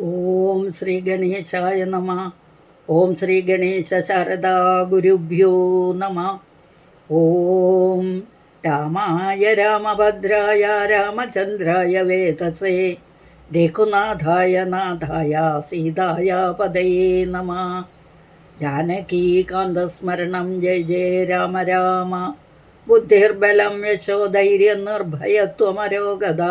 ഓം ശ്രീ ഗണേശായ നമ. ഓം ശ്രീ ഗണേശ ശാരദാ ഗുരുഭ്യോ നമ. ഓം രാമായ രാമഭദ്രായ രാമചന്ദ്രായ വേദസേ രഘുനാഥായ നാഥായ സീതായ പദയേ നമ. ജാനകീകാന്തസ്മരണം ജയ ജയ രാമ രാമ. ബുദ്ധിർബലം യശോധൈര്യം നിർഭയത്വമരോഗത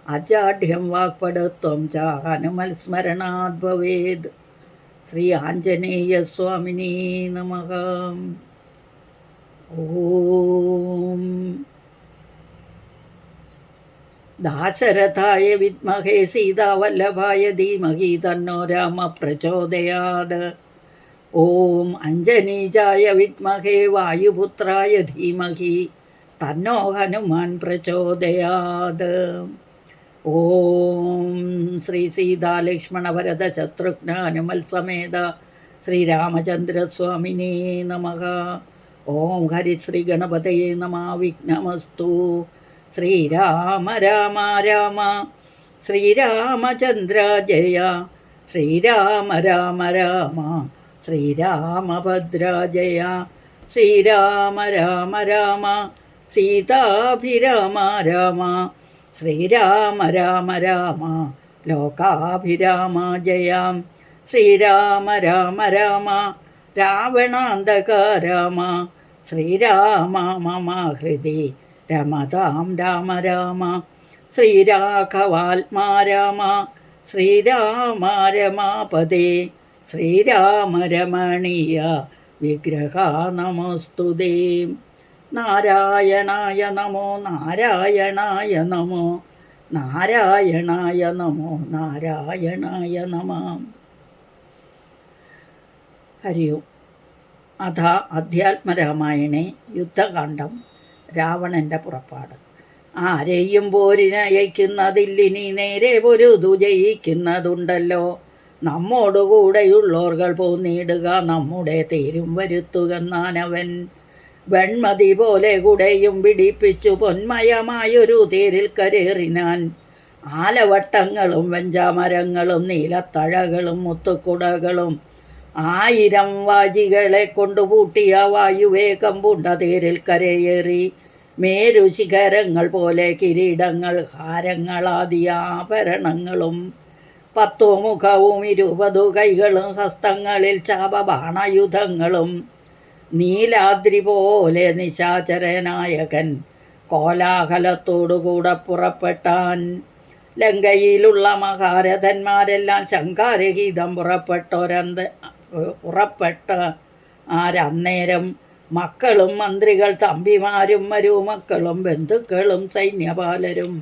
അജാഢ്യം വാക്പടത്വം ച ഹനുമത്സ്മരണാത് ഭവേത്. ശ്രീ ആഞ്ജനേയ സ്വാമിനേ നമഃ. ഓം ദാശരഥായ വിദ്മഹേ സീതാവല്ലഭായ ധീമഹി തന്നോ രാമ പ്രചോദയാത്. ഓം അഞ്ജനീജായ വിദ്മഹേ വായുപുത്രായ ധീമഹി തന്നോ ഹനുമാൻ പ്രചോദയാത്. ഓം ശ്രീ സീതാലക്ഷ്മണ ഭരത ശത്രുഘ്ന ഹനുമൽ സമേത ശ്രീരാമചന്ദ്രസ്വാമിനേ നമഃ. ഓം ഹരിശ്രീ ഗണപതയേ നമഃ. വിഘ്നമസ്തു. ശ്രീരാമ രാമ രാമ ശ്രീരാമചന്ദ്ര ജയ. ശ്രീരാമ രാമ രാമ ശ്രീരാമഭദ്ര ജയ. ശ്രീരാമ രാമ രാമ സീതാഭിരാമ രാമ. ശ്രീരാമ രാമ രാമ ലോകാഭിരാമ ജയ. ശ്രീരാമ രാമ രാമ രാവണാന്തക രാമ. ശ്രീരാമ മമ ഹൃദി രമതാം രാമ രാമ. ശ്രീരാഘവാത്മാ രാമ. ശ്രീരാമ രമാപദേ. ശ്രീരാമ രമണീയ വിഗ്രഹ നമോസ്തുതേ. നാരായണായ നമോ നാരായണായ നമോ നാരായണായ നമോ നാരായണായ നമ. ഹരി ഓം. അഥ അധ്യാത്മരാമായണേ യുദ്ധകാന്ഡം. രാവണൻ്റെ പുറപ്പാട്. ആരെയും പോരിനയക്കുന്നതില്ലിനി നേരെ പൊരുതു ജയിക്കുന്നതുണ്ടല്ലോ. നമ്മോടുകൂടെയുള്ളോർകൾ പോന്നിടുക നമ്മുടെ തേരും വരുത്തുകന്നാനവൻ. വെൺമതി പോലെ കുടയും പിടിപ്പിച്ചു പൊന്മയമായൊരു തേരിൽ കരേറിനാൻ. ആലവട്ടങ്ങളും വെഞ്ചാമരങ്ങളും നീലത്തഴകളും മുത്തുക്കുടകളും 1000 വാജികളെ കൊണ്ടുപൂട്ടിയ വായുവേഗം പൂണ്ട തേരിൽ കരയേറി. മേരു ശിഖരങ്ങൾ പോലെ കിരീടങ്ങൾ ഹാരങ്ങളാദിയ ആഭരണങ്ങളും 10 മുഖവും 20 കൈകളും ഹസ്തങ്ങളിൽ ചാപബാണായുധങ്ങളും. നീലാദ്രി പോലെ നിശാചരനായകൻ കോലാഹലത്തോടുകൂടെ പുറപ്പെട്ടാൻ. ലങ്കയിലുള്ള മഹാരഥന്മാരെല്ലാം ശങ്കാരഹിതം പുറപ്പെട്ട ആരന്നേരം മക്കളും മന്ത്രികൾ തമ്പിമാരും മരുമക്കളും ബന്ധുക്കളും സൈന്യപാലരും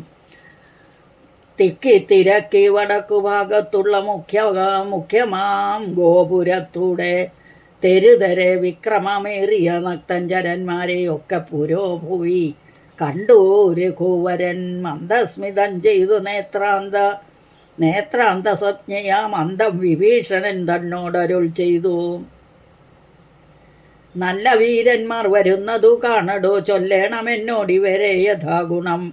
തിക്കി വടക്കുഭാഗത്തുള്ള മുഖ്യമാം ഗോപുരത്തൂടെ തെരുതരെ വിക്രമമേറിയ നക്തഞ്ചരന്മാരെയൊക്കെ പുരോഭുവി കണ്ടു. രഘുവരൻ മന്ദസ്മിതം ചെയ്തു നേത്രാന്ത സംജ്ഞയാ മന്ദം വിഭീഷണൻ തന്നോടരുൾ ചെയ്തു. നല്ല വീരന്മാർ വരുന്നതു കാണടോ, ചൊല്ലേണമെന്നോടിവരെ യഥാഗുണം.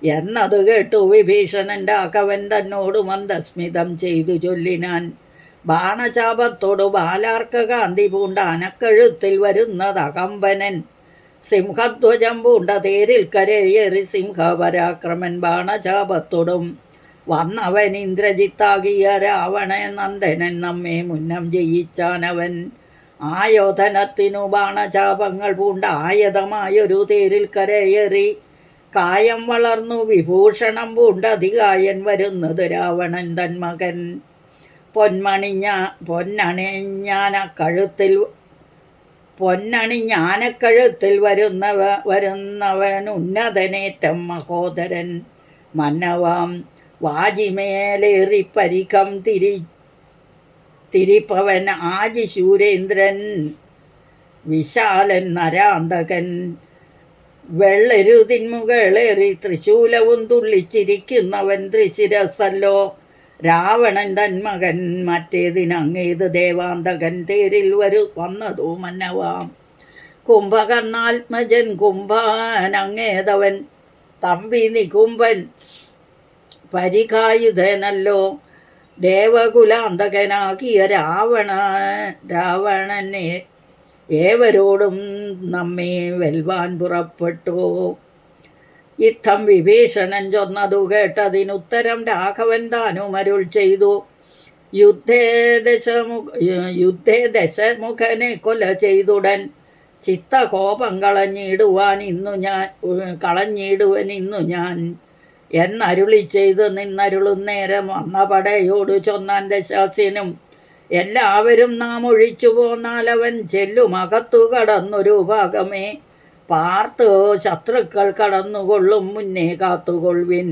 എന്നതു കേട്ടു വിഭീഷണൻ രാഘവൻ തന്നോട് മന്ദസ്മിതം ചെയ്തു ചൊല്ലിനാൻ. ബാണചാപത്തോടു ബാലാർക്ക കാന്തി പൂണ്ട അനക്കഴുത്തിൽ വരുന്നതകമ്പനൻ. സിംഹധ്വജം പൂണ്ട തേരിൽ കരയേറി സിംഹപരാക്രമൻ ബാണചാപത്തോടും വന്നവൻ. ഇന്ദ്രജിത്താകിയ രാവണ നന്ദനൻ നമ്മെ മുന്നം ജയിച്ചാനവൻ. ആയോധനത്തിനു ബാണചാപങ്ങൾ പൂണ്ട ആയതമായൊരു തേരിൽ കരയേറി കായം വളർന്നു വിഭൂഷണം പൂണ്ട അതികായൻ വരുന്നത് രാവണൻ തൻ മകൻ. പൊന്നണിഞ്ഞാനക്കഴുത്തിൽ വരുന്നവൻ ഉന്നതനേറ്റം മഹോദരൻ. മന്നവാം വാജിമേലേറി പരിഖം തിരിപ്പവൻ ആജിശൂരേന്ദ്രൻ വിശാലൻ നരാന്തകൻ. വെള്ളരുതിന്മുകളേറി തൃശൂലവും തുള്ളിച്ചിരിക്കുന്നവൻ ത്രിശിരസല്ലോ. രാവണൻ തൻ മകൻ മറ്റേതിനങ്ങേത് ദേവാന്തകൻ തേരിൽ വന്നതു മന്നവാം. കുംഭകർണാത്മജൻ കുംഭനങ്ങേതവൻ തമ്പി നികുംബൻ പരികായുധനല്ലോ. ദേവകുലാന്തകനാകിയ രാവണനെ ഏവരോടും നമ്മെ വെൽവാൻ പുറപ്പെട്ടു. യുദ്ധം വിഭീഷണൻ ചൊന്നതു കേട്ടതിനുത്തരം രാഘവൻ താനും അരുൾ ചെയ്തു. യുദ്ധേ ദശമുഖനെ കൊല ചെയ്തുടൻ ചിത്തകോപം കളഞ്ഞിടുവൻ ഇന്നു ഞാൻ എന്നരുളി ചെയ്ത് നിന്നരുളുന്നേരം വന്ന പടയോട് ചൊന്നാൻ ദശാസ്യനും, എല്ലാവരും നാം ഒഴിച്ചു പോന്നാൽ അവൻ ചെല്ലും അകത്തു കടന്നൊരു ഭാഗമേ പാർത്ത് ശത്രുക്കൾ കടന്നുകൊള്ളും മുന്നേ കാത്തുകൊള്ളുവിൻ.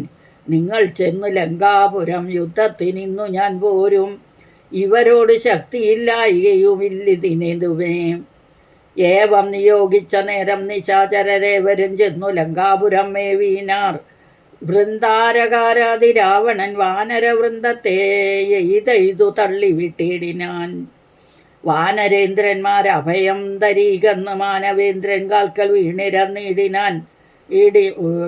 നിങ്ങൾ ചെന്ന് ലങ്കാപുരം യുദ്ധത്തിനിന്നു ഞാൻ പോരും. ഇവരോട് ശക്തിയില്ലായികയുമില്ലിതിനെതുമേ. ഏവം നിയോഗിച്ച നേരം നിശാചരരേവരും ചെന്നു ലങ്കാപുരം മേവീനാർ. വൃന്ദാരകാരാതി രാവണൻ വാനരവൃന്ദത്തെ എയ്തെയ്തു തള്ളിവിട്ടിടിനാൻ. വാനരേന്ദ്രന്മാർ അഭയം തരീകന്ന് മാനവേന്ദ്രൻ കാൽക്കൽ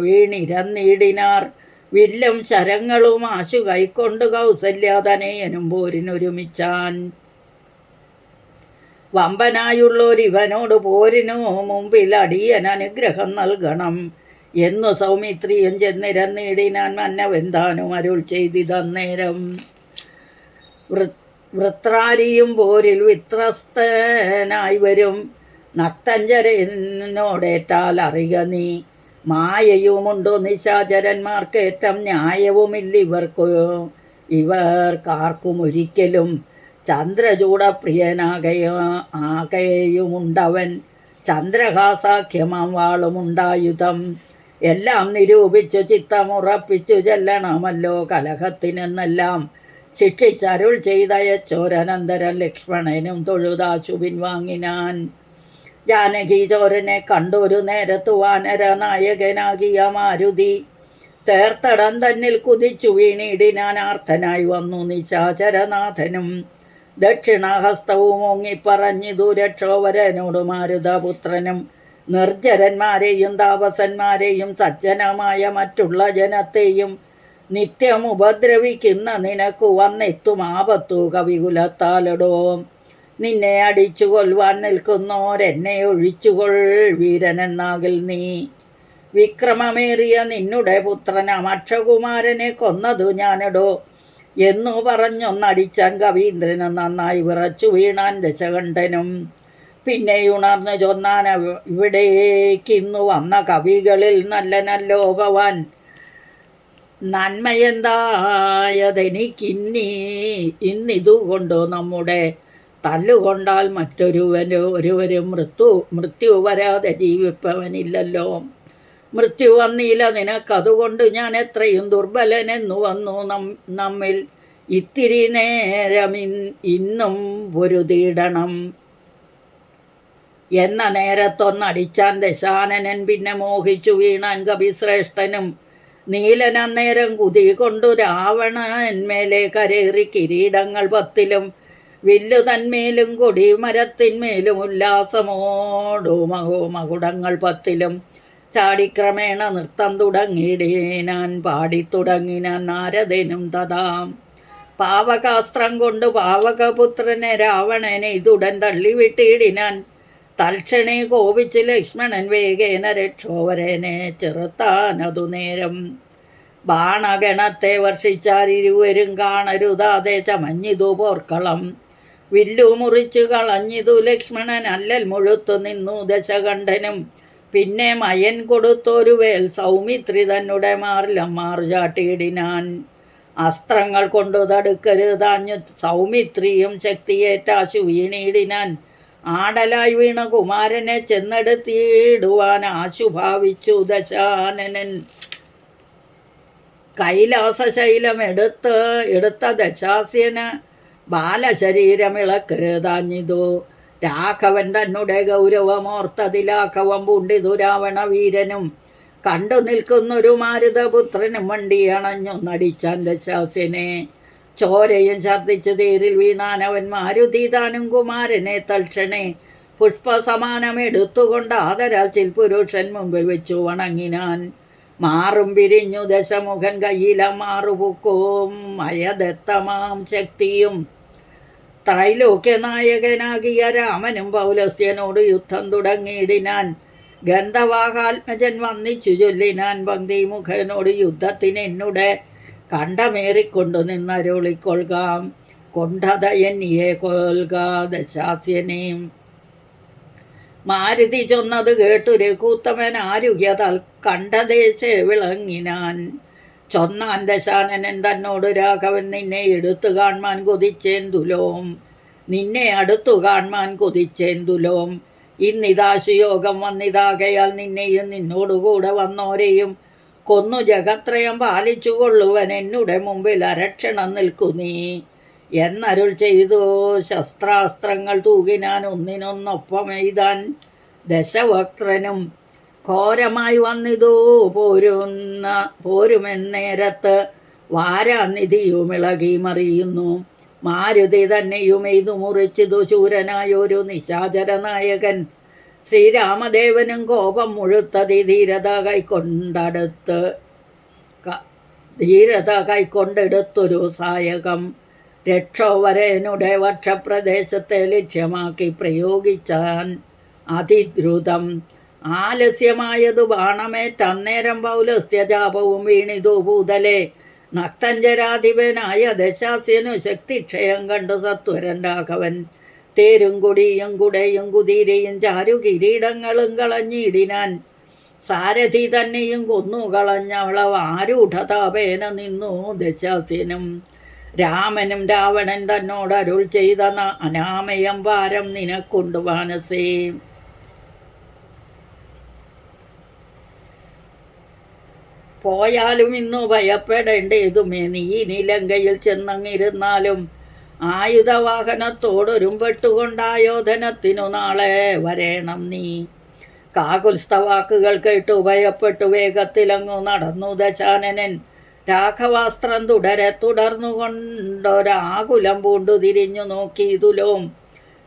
വീണിരന്നിടിനാർ. വില്ലും ശരങ്ങളും ആശു കൈക്കൊണ്ട് കൗസല്യാതനയനും പോരിനൊരുമിച്ചാൻ. വമ്പനായുള്ളോരിവനോട് പോരിനു മുമ്പിൽ അടിയൻ അനുഗ്രഹം നൽകണം എന്നു സൗമിത്രിയും ചെന്നിരന്നിടിനാൻ. മന്നവെന്താനും അരുൾ ചെയ്തിതന്നേരം. വൃത്രാരിയും പോരിൽ വിത്രസ്തനായി വരും. നക്തഞ്ചരനോടേറ്റാൽ അറിക നീ. മായയുമുണ്ടോ നിശാചരന്മാർക്കേറ്റം ഇവർക്കാർക്കും ഒരിക്കലും. ചന്ദ്രചൂടപ്രിയനാകെയുമുണ്ടവൻ ചന്ദ്രഹാസാഖ്യമാം വാളുമുണ്ടായുധം. എല്ലാം നിരൂപിച്ചു ചിത്തമുറപ്പിച്ചു ചെല്ലണമല്ലോ കലഹത്തിനെന്നെല്ലാം ശിക്ഷിച്ചരുൾ ചെയ്തയച്ചോരനന്തരം ലക്ഷ്മണനും തൊഴുതാശു പിൻവാങ്ങിനാൻ. ജാനകി ചോരനെ കണ്ടൊരു നേരത്തു വാനര നായകനാകിയ മാരുതി തേർത്തടം തന്നിൽ കുതിച്ചു വീണിടിനാൻ. ആർത്തനായി വന്നു നിശാചരനാഥനും ദക്ഷിണഹസ്തവും ഓങ്ങിപ്പറഞ്ഞിതു രക്ഷോവരനോട് മാരുതപുത്രനും. നിർജ്ജരന്മാരെയും താപസന്മാരെയും സജ്ജനമായ മറ്റുള്ള ജനത്തെയും നിത്യം ഉപദ്രവിക്കുന്ന നിനക്കു വന്നെത്തും ആപത്തു കവികുലത്താലടോ. നിന്നെ അടിച്ചു കൊല്ലുവാൻ നിൽക്കുന്നോരെന്നെ ഒഴിച്ചുകൊൾ വീരനെന്നാകിൽ നീ. വിക്രമമേറിയ നിന്നുടെ പുത്രനാം അക്ഷകുമാരനെ കൊന്നതു ഞാനടോ എന്നു പറഞ്ഞൊന്നടിച്ചാൻ കവീന്ദ്രന് നന്നായി വിറച്ചു വീണാൻ ദശകണ്ഠനും. പിന്നെ ഉണർന്നു ചൊന്നാൻ, ഇവിടേക്കിന്നു വന്ന കവികളിൽ നല്ലനല്ലോ ഭവാൻ. നന്മയെന്തായതെനിക്കിന്നിതുകൊണ്ടു നമ്മുടെ തല്ലുകൊണ്ടാൽ ഒരുവരും മൃത്യു വരാതെ ജീവിപ്പവനില്ലല്ലോ. മൃത്യു വന്നില്ല നിനക്കതുകൊണ്ട് ഞാൻ എത്രയും ദുർബലനെന്നു വന്നു നമ്മിൽ ഇത്തിരി നേരം ഇന്നും പൊരുതിയിടണം എന്ന നേരത്തൊന്നടിച്ചാൻ ദശാനനൻ. പിന്നെ മോഹിച്ചു വീണാൻ കവിശ്രേഷ്ഠനും. നീലൻ അന്നേരം കുതി കൊണ്ടു രാവണന്മേലെ കരേറി കിരീടങ്ങൾ 10 വില്ലു തന്മേലും കൊടി മരത്തിന്മേലും ഉല്ലാസമോടു മകുടങ്ങൾ 10 ചാടിക്രമേണ നൃത്തം തുടങ്ങിയിടേനാൻ. പാടിത്തുടങ്ങിനാൻ നാരദനും തഥാ. പാവകാസ്ത്രം കൊണ്ട് പാവകപുത്രനെ രാവണനെ ഇതുടൻ തള്ളിവിട്ടിടിനാൻ. തൽക്ഷണേ കോപിച്ച് ലക്ഷ്മണൻ വേഗേന രക്ഷോവരനെ ചെറുത്താനതു നേരം. ബാണഗണത്തെ വർഷിച്ചാൽ ഇരുവരും കാണരുതാതെ ചമഞ്ഞിതു പോർക്കളം. വില്ലു മുറിച്ചു കളഞ്ഞിതു ലക്ഷ്മണൻ അല്ലൽ മുഴുത്തു നിന്നു ദശകണ്ഠനും. പിന്നെ മയൻ കൊടുത്തൊരു വേൽ സൗമിത്രി തന്നെ മാറിലമ്മാർ ചാട്ടിയിടിനാൻ. അസ്ത്രങ്ങൾ കൊണ്ടു തടുക്കരുതാഞ്ഞു സൗമിത്രിയും ശക്തിയേറ്റാശു വീണിടിനാൻ. ആടലായി വീണ കുമാരനെ ചെന്നെടുത്തിടുവാൻ ആശു ഭാവിച്ചു ദശാനനൻ. കൈലാസശൈലം എടുത്ത ദശാസ്യന് ബാലശരീരമിളക്കരുതാഞ്ഞിതു. രാഘവൻ തന്നെ ഗൗരവമോർത്തതിലാഘവം പൂണ്ടിതു രാവണ വീരനും. കണ്ടു നിൽക്കുന്നൊരു മാരുതപുത്രനും വണ്ടിയണഞ്ഞൊന്നടിച്ചാൻ ദശാസ്യനെ. ചോരയും ഛർദ്ദിച്ച് തേരിൽ വീണാനവൻ. മാരുതി താനും കുമാരനെ തൽക്ഷണേ പുഷ്പസമാനമെടുത്തുകൊണ്ട് ആദരാൽ ചിൽപുരുഷൻ മുമ്പിൽ വെച്ചു വണങ്ങിനാൻ. മാറും പിരിഞ്ഞു ദശമുഖൻ കയ്യില മാറുപുക്കവും മയദത്തമാം ശക്തിയും ത്രൈലോക്യനായകനാകിയ രാമനും പൗലസ്ത്യനോട് യുദ്ധം തുടങ്ങിയിടിനാൻ. ഗന്ധവാഹാത്മജൻ വന്നിച്ചു ചൊല്ലിനാൻ പങ്ക്തിമുഖനോട് യുദ്ധത്തിനെന്നുടെ കണ്ടമേറിക്കൊണ്ടു നിന്നരുളിക്കൊള്ളുകാം. കൊണ്ടത എന്നിയെ കൊൽക ദശാസ്യനെയും. മാരുതി ചൊന്നത് കേട്ടു രഘൂത്തമൻ ആരുഹ്യതൽ കണ്ഠദേശേ വിളങ്ങിനാൻ. ചൊന്നാൻ ദശാനനൻ തന്നോട് രാഘവൻ നിന്നെ എടുത്തു കാൺമാൻ കൊതിച്ചേന്തുലോം. നിന്നെ അടുത്തു കാൺമാൻ കൊതിച്ചേന്തുലോം. ഇന്നിതാശുയോഗം വന്നിതാകയാൽ നിന്നെയും നിന്നോടുകൂടെ വന്നോരെയും കൊന്നു ജഗത്രയം പാലിച്ചു കൊള്ളുവൻ എന്നുടെ മുമ്പിൽ അരക്ഷണം നിൽക്കു നീ എന്നരുൾ ചെയ്തു. ശസ്ത്രാസ്ത്രങ്ങൾ തൂകിനാൻ ഒന്നിനൊന്നൊപ്പം എയ്താൻ ദശവക്ത്രനും. ഘോരമായി വന്നിതു പോരുമെന്നേരത്ത് വാരാനിധിയുമിളകി മറിയുന്നു. മാരുതി തന്നെയും എയ്തു മുറിച്ചിതു ശൂരനായൊരു നിശാചര നായകൻ. ശ്രീരാമദേവനും കോപം മുഴുത്തതി ധീരത കൈക്കൊണ്ടെടുത്തൊരു സായകം. രക്ഷോവരനുടെ വക്ഷപ്രദേശത്തെ ലക്ഷ്യമാക്കി പ്രയോഗിച്ചാൻ അതിദ്രുതം. ആലസ്യമായതു ബാണമേറ്റന്നേരം പൗലസ്ത്യചാപവും വീണിതു ഭൂതലെ. നക്തഞ്ചരാധിപനായ ദശാസ്യനു ശക്തിക്ഷയം കണ്ടു സത്വരൻ രാഘവൻ. തേരും കൊടിയും കുടയും കുതിരയും ചാരു കിരീടങ്ങളും കളഞ്ഞിടിനാൻ. സാരഥി തന്നെയും കൊന്നുകളഞ്ഞവളവ് ആരൂഢതാപേന നിന്നു ദശാസ്യനും. രാമനും രാവണൻ തന്നോട് അരുൾ ചെയ്ത അനാമയം ഭാരം നിനക്കൊണ്ടു മാനസേ. പോയാലും ഇന്നു ഭയപ്പെടേണ്ടതുമേ. നീ ഇനി ലങ്കയിൽ ചെന്നങ്ങിരുന്നാലും ആയുധവാഹനത്തോടൊരുമ്പെട്ടുകൊണ്ടായോധനത്തിനു നാളെ വരേണം നീ. കാകുൽസ്ഥവാക്കുകൾ കേട്ടു ഭയപ്പെട്ടു വേഗത്തിലങ്ങു നടന്നു ദശാനനൻ. രാഘവാസ്ത്രം തുടർന്നുകൊണ്ടൊരാകുലം പൂണ്ടു തിരിഞ്ഞു നോക്കിയതുലോം.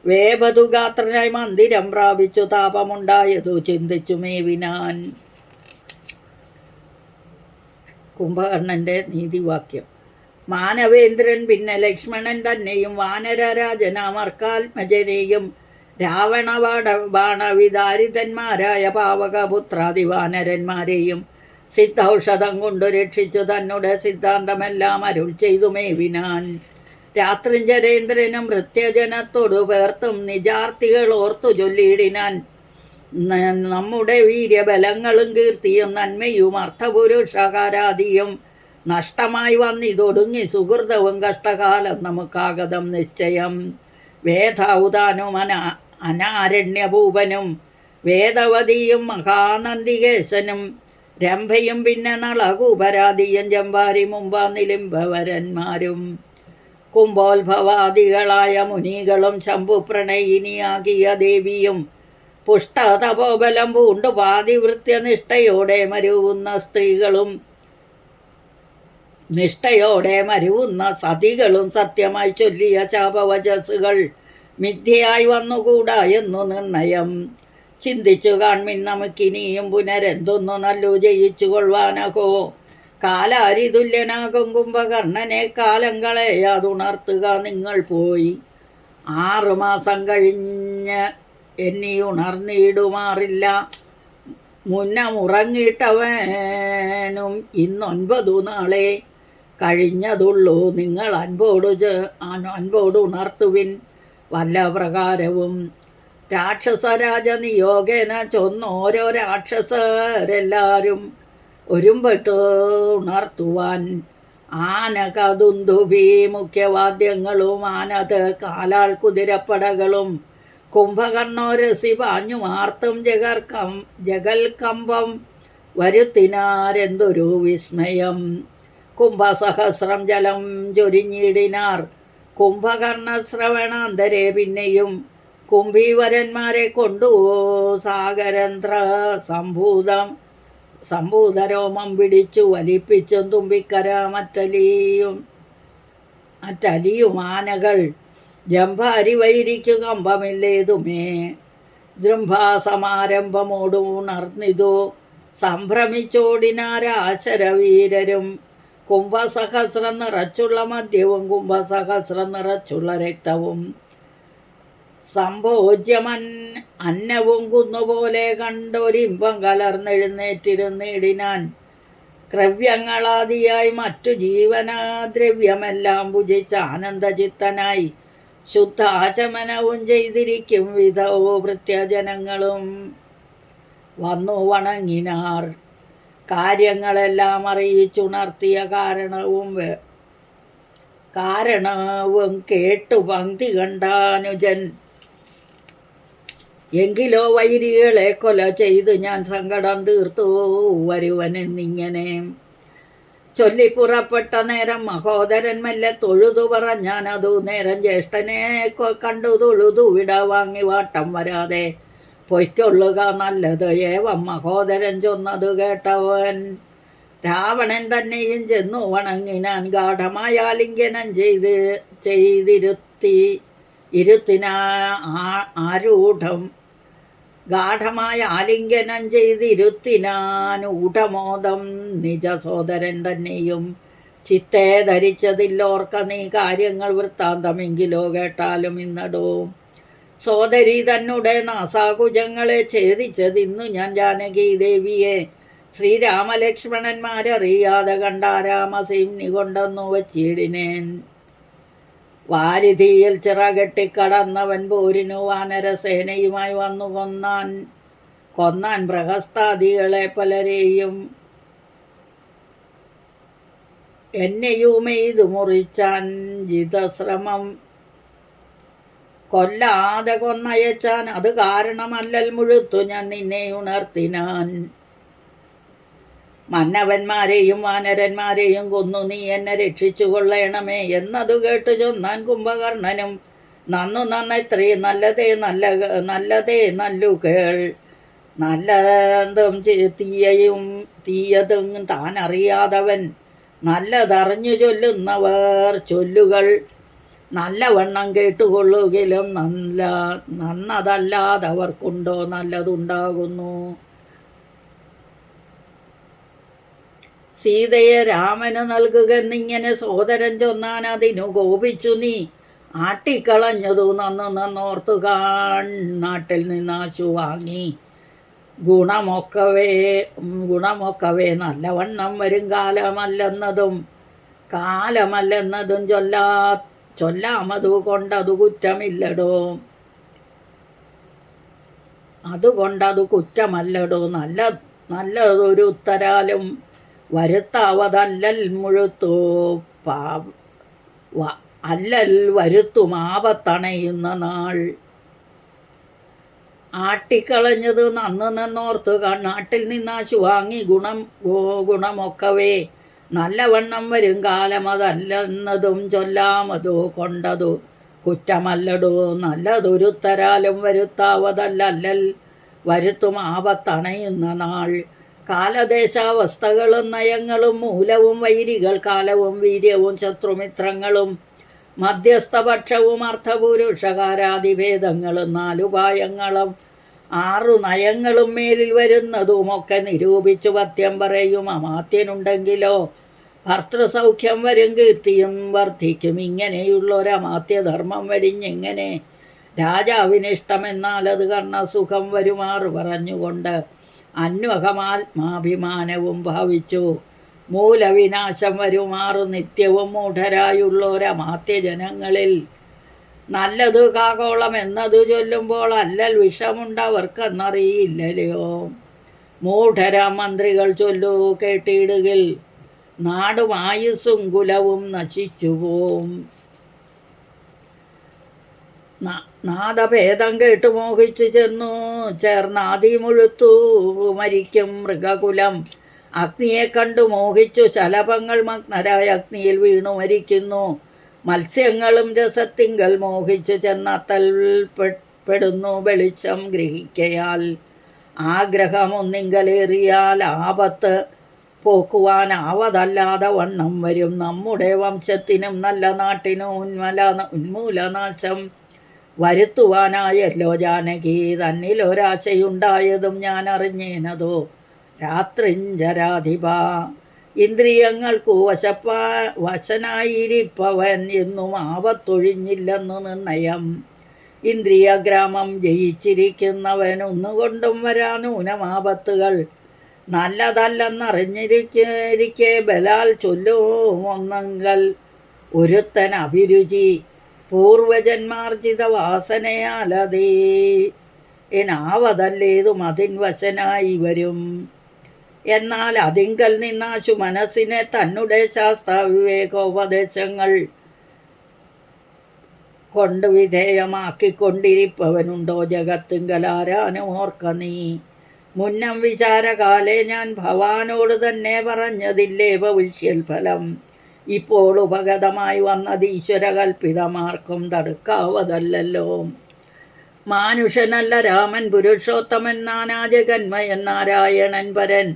വേപതുഗാത്രനായി മന്ദിരം പ്രാപിച്ചു താപമുണ്ടായതു ചിന്തിച്ചു മേവിനാൻ. കുംഭകർണന്റെ നീതിവാക്യം. മാനവേന്ദ്രൻ പിന്നെ ലക്ഷ്മണൻ തന്നെയും വാനരരാജനാമർക്കാത്മജനെയും രാവണ ബാണവിദാരിതന്മാരായ പാവകപുത്രാദിവാനരന്മാരെയും സിദ്ധൌഷധം കൊണ്ടു രക്ഷിച്ചു തന്നുടെ സിദ്ധാന്തമെല്ലാം അരുൾ ചെയ്തു മേവിനാൻ. രാത്രിഞ്ചരേന്ദ്രനും ഭൃത്യജനത്തോടു പേർത്തും നിജാർത്തികൾ ഓർത്തു ചൊല്ലിയിടിനാൻ. നമ്മുടെ വീര്യബലങ്ങളും കീർത്തിയും നന്മയും അർത്ഥപുരുഷകാരാദിയും നഷ്ടമായി വന്നിതൊടുങ്ങി സുഹൃതവും കഷ്ടകാലം നമുക്കാഗതം നിശ്ചയം. വേദൗദാനും അനാരണ്യഭൂപനും വേദവതിയും മഹാനന്ദികേശനും രംഭയും പിന്നെ നളകൂപരാധിയും ജമ്പാരി മുമ്പാനിലിംബവരന്മാരും കുംഭോത്ഭവാദികളായ മുനികളും ശംഭുപ്രണയിനിയാകിയ ദേവിയും പുഷ്ടതപോബലം പൂണ്ടു പാതിവൃത്യനിഷ്ഠയോടെ മരുവുന്ന സ്ത്രീകളും നിഷ്ഠയോടെ മരുവുന്ന സതികളും സത്യമായി ചൊല്ലിയ ശാപവചസ്സുകൾ മിഥ്യയായി വന്നുകൂടാ എന്നു നിർണയം. ചിന്തിച്ചു കാൺമിൻ നമുക്കിനിയും പുനരെന്തൊന്നു നല്ലു ജയിച്ചു കൊള്ളുവാനഹോ. കാലാരിതുല്യനാകും കുംഭകർണനെ കാലം കളയാതുണർത്തുക നിങ്ങൾ പോയി. 6 മാസം കഴിഞ്ഞ് എന്നീ ഉണർന്നിടുമാറില്ല. മുന്നമുറങ്ങിയിട്ടവനും 9 നാളെ കഴിഞ്ഞതുള്ളൂ. നിങ്ങൾ അൻപോട് ഉണർത്തുവിൻ വല്ല പ്രകാരവും. രാക്ഷസരാജ നിയോഗേന ചൊന്നോരോ രാക്ഷസരെല്ലാരും ഒരുമ്പെട്ട് ഉണർത്തുവാൻ. ആന കതുന്തുഭി മുഖ്യവാദ്യങ്ങളും ആനതർ കാലാൾ കുതിരപ്പടകളും കുംഭകർണോരസി പാഞ്ഞു മാർത്തും ജഗൽകമ്പം വരുത്തിനാരെന്തൊരു വിസ്മയം. കുംഭസഹസ്രം ജലം ചൊരിഞ്ഞിടിനാർ കുംഭകർണശ്രവണാന്തരെ. പിന്നെയും കുംഭീവരന്മാരെ കൊണ്ടു സാഗരന്ത്ര സംഭൂതരോമം പിടിച്ചു വലിപ്പിച്ചും തുമ്പിക്കര മറ്റലിയും ആനകൾ ജംഭാരി വൈരിക്കു കമ്പമില്ലേതുമേ. ജൃംഭാസമാരംഭമോടു ഉണർന്നിതു സംഭ്രമിച്ചോടിനാരാശരവീരരും. കുംഭസഹസ്രം നിറച്ചുള്ള മദ്യവും കുംഭസഹസ്രം നിറച്ചുള്ള രക്തവും സംഭോജ്യമൻ അന്നവും കുന്നുപോലെ കണ്ടൊരിമ്പം കലർന്നെഴുന്നേറ്റിരുന്നിടിനാൻ. ക്രവ്യങ്ങളാദിയായി മറ്റു ജീവനാദ്രവ്യമെല്ലാം ഭുജിച്ച ആനന്ദചിത്തനായി ശുദ്ധാചമനവും ചെയ്തിരിക്കും വിധവോ ഭൃത്യജനങ്ങളും വന്നു വണങ്ങിനാർ. കാര്യങ്ങളെല്ലാം അറിയിച്ചുണർത്തിയ കാരണവും കേട്ടു പങ്ക്തി കണ്ടാനുജൻ. എങ്കിലോ വൈരികളെ കൊല ചെയ്തു ഞാൻ സങ്കടം തീർത്തു വരുവനെന്നിങ്ങനെ ചൊല്ലിപ്പുറപ്പെട്ട നേരം മഹോദരൻ മെല്ലെ തൊഴുതു പറഞ്ഞാനതു നേരം ജ്യേഷ്ഠനെ കണ്ടു തൊഴുതു വിട വാങ്ങി വാട്ടം വരാതെ പൊയ്ക്കൊള്ളുക നല്ലത്. ഏവം മഹോദരൻ ചൊന്നതു കേട്ടവൻ രാവണൻ തന്നെയും ചെന്നു വണങ്ങിനാൻ. ഗാഠമായ ആലിംഗനം ആരൂഢം ഗാഠമായ ആലിംഗനം ചെയ്തിരുത്തിനാനൂഢമോദം നിജ സോദരൻ തന്നെയും. ചിത്തേ ധരിച്ചതില്ലോർക്ക നീ കാര്യങ്ങൾ വൃത്താന്തമെങ്കിലോ കേട്ടാലും ഇന്നടോ. സോദരി തന്നെ നാസാകുജങ്ങളെ ഛേദിച്ചതിന്നു ഞാൻ ജാനകി ദേവിയെ ശ്രീരാമലക്ഷ്മണന്മാരറിയാതെ കണ്ടാരാമസീംനി കൊണ്ടെന്നു വച്ചിടിനേൻ. വാരിധിയിൽ ചിറകെട്ടിക്കടന്നവൻ പോരിനു വാനരസേനയുമായി വന്നു കൊന്നാൻ പ്രഹസ്താദികളെ പലരെയും. എന്നെയുമെയ്തു മുറിച്ചാൻ ജിതശ്രമം കൊല്ലാതെ കൊന്നയച്ചാൻ. അത് കാരണമല്ലൽ മുഴുത്തു ഞാൻ നിന്നെ ഉണർത്തിനാൻ. മന്നവന്മാരെയും വാനരന്മാരെയും കൊന്നു നീ എന്നെ രക്ഷിച്ചു കൊള്ളണമേ എന്നതു കേട്ടു ചൊന്നാൻ കുംഭകർണനും. നന്നത്രേ നല്ലതേ നല്ലു കേൾ. നല്ലതും തീയതും താൻ അറിയാതവൻ നല്ലതറിഞ്ഞു ചൊല്ലുന്നവർ ചൊല്ലുകൾ നല്ലവണ്ണം കേട്ടുകൊള്ളുകിലും നന്നതല്ലാതവർക്കുണ്ടോ നല്ലതുണ്ടാകുന്നു. സീതയെ രാമന് നൽകുകെന്നിങ്ങനെ സോദരൻ ചൊന്നാൻ അതിനു കോപിച്ചു നീ ആട്ടിക്കളഞ്ഞതു നന്നോർത്തു നാട്ടിൽ നിന്നാശു വാങ്ങി. ഗുണമൊക്കവേ നല്ലവണ്ണം വരും കാലമല്ലെന്നതും ചൊല്ലാമതു കൊണ്ടതു കുറ്റമല്ലടോ. നല്ലതൊരു ഉത്തരാലും വരുത്താവതല്ലൽ മുഴുത്തു അല്ലൽ വരുത്തും ആപത്തണയുന്ന നാൾ. ആട്ടിക്കളഞ്ഞത് നന്നോർത്തു നാട്ടിൽ നിന്നാശു വാങ്ങി. ഗുണമൊക്കവേ നല്ലവണ്ണം വരും കാലമതല്ലെന്നതും ചൊല്ലാമതു കൊണ്ടതു കുറ്റമല്ലടോ. നല്ലതൊരുത്തരാലും വരുത്താവതല്ലൽ വരുത്തും ആപത്തണയുന്ന നാൾ. കാലദേശാവസ്ഥകളും നയങ്ങളും മൂലവും വൈരികൾ കാലവും വീര്യവും ശത്രുമിത്രങ്ങളും മധ്യസ്ഥപക്ഷവും അർത്ഥപുരുഷകാരാദിഭേദങ്ങളും 4 ഉപായങ്ങളും 6 നയങ്ങളും മേലിൽ വരുന്നതുമൊക്കെ നിരൂപിച്ചു പഥ്യം പറയും അമാത്യനുണ്ടെങ്കിലോ ഭർത്തൃസൗഖ്യം വരും കീർത്തിയും വർദ്ധിക്കും. ഇങ്ങനെയുള്ളൊരമാത്യധർമ്മം വെടിഞ്ഞെങ്ങനെ രാജാവിനിഷ്ടമെന്നാൽ അത് കർണസുഖം വരുമാറ് പറഞ്ഞുകൊണ്ട് അന്വഹമാത്മാഭിമാനവും ഭാവിച്ചു. മൂലവിനാശം വരുമാറു നിത്യവും മൂഢരായുള്ളൊരമാത്യജനങ്ങളിൽ നല്ലത് കാകോളം എന്നതു ചൊല്ലുമ്പോൾ അല്ലൽ വിഷമുണ്ടവർക്കെന്നറിയില്ലയോ. മൂഢര മന്ത്രികൾ ചൊല്ലു കേട്ടിടുകിൽ നാടും ആയുസ്സും കുലവും നശിച്ചുപോം. നാദഭേദം കേട്ടു മോഹിച്ചു ചേർന്നാദി മുഴുത്തു മരിക്കും മൃഗകുലം. അഗ്നിയെ കണ്ടു മോഹിച്ചു ശലഭങ്ങൾ മഗ്നരായ അഗ്നിയിൽ വീണു മരിക്കുന്നു. മത്സ്യങ്ങളും രസത്തിങ്കൽ മോഹിച്ചു ചെന്നത്തൽ പെടുന്നു വെളിച്ചം ഗ്രഹിക്കയാൽ. ആഗ്രഹമൊന്നിങ്കലേറിയാൽ ആപത്ത് പോക്കുവാനാവതല്ലാതെ വണ്ണം വരും. നമ്മുടെ വംശത്തിനും നല്ല നാട്ടിനും ഉന്മൂലനാശം വരുത്തുവാനായല്ലോ ജാനകി തന്നിലൊരാശയുണ്ടായതും ഞാൻ അറിഞ്ഞേനതോ. രാത്രിഞ്ചരാധിപ ഇന്ദ്രിയങ്ങൾക്കു വശനായിരിപ്പവൻ എന്നും ആപത്തൊഴിഞ്ഞില്ലെന്നു നിർണയം. ഇന്ദ്രിയഗ്രാമം ജയിച്ചിരിക്കുന്നവൻ ഒന്നുകൊണ്ടും വരാ നൂനമാപത്തുകൾ. നല്ലതല്ലെന്നറിഞ്ഞിരിക്കെ ബലാൽ ചൊല്ലുമൊന്നെങ്കൽ ഒരുത്തൻ അഭിരുചി പൂർവജന്മാർജിത വാസനയാലതേ എന്നാവതല്ലേതും അതിൻ വശനായി വരും. എന്നാൽ അതിങ്കൽ നിന്നാശു മനസ്സിനെ തന്നുടെ ശാസ്ത്ര വിവേകോപദേശങ്ങൾ കൊണ്ട് വിധേയമാക്കിക്കൊണ്ടിരിപ്പവനുണ്ടോ ജഗത്തിങ്കലാരാനും ഓർക്ക നീ. മുന്നം വിചാരകാലേ ഞാൻ ഭവാനോട് തന്നെ പറഞ്ഞതില്ലേ ഭവിഷ്യൽ ഫലം. ഇപ്പോൾ ഉപഗതമായി വന്നത് ഈശ്വരകൽപ്പിതമാർക്കും തടുക്കാവതല്ലോ. മാനുഷനല്ല രാമൻ പുരുഷോത്തമൻ നാനാജഗന്മയൻ നാരായണൻ പരൻ.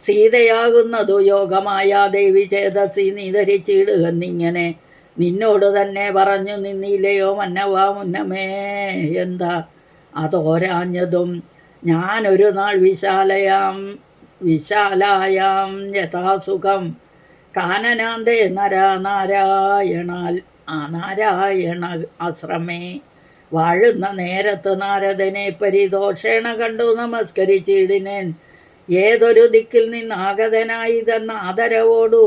സീതയാകുന്നതു യോഗമായ ദേവി ചേതസി നീ ധരിച്ചിടുകന്നിങ്ങനെ നിന്നോട് തന്നെ പറഞ്ഞു നിന്നില്ലയോ മന്നവാ മുന്നമേ. എന്താ അതോരാഞ്ഞതും ഞാനൊരു നാൾ വിശാലായാം യഥാസുഖം കാനനാന്തേ നാരായണ ആശ്രമേ വാഴുന്ന നേരത്ത് നാരദനെ പരിതോഷേണ കണ്ടു നമസ്കരിച്ചിടിനേൻ. ഏതൊരു ദിക്കിൽ നിന്നാഗതനായിതെന്ന ആദരവോടു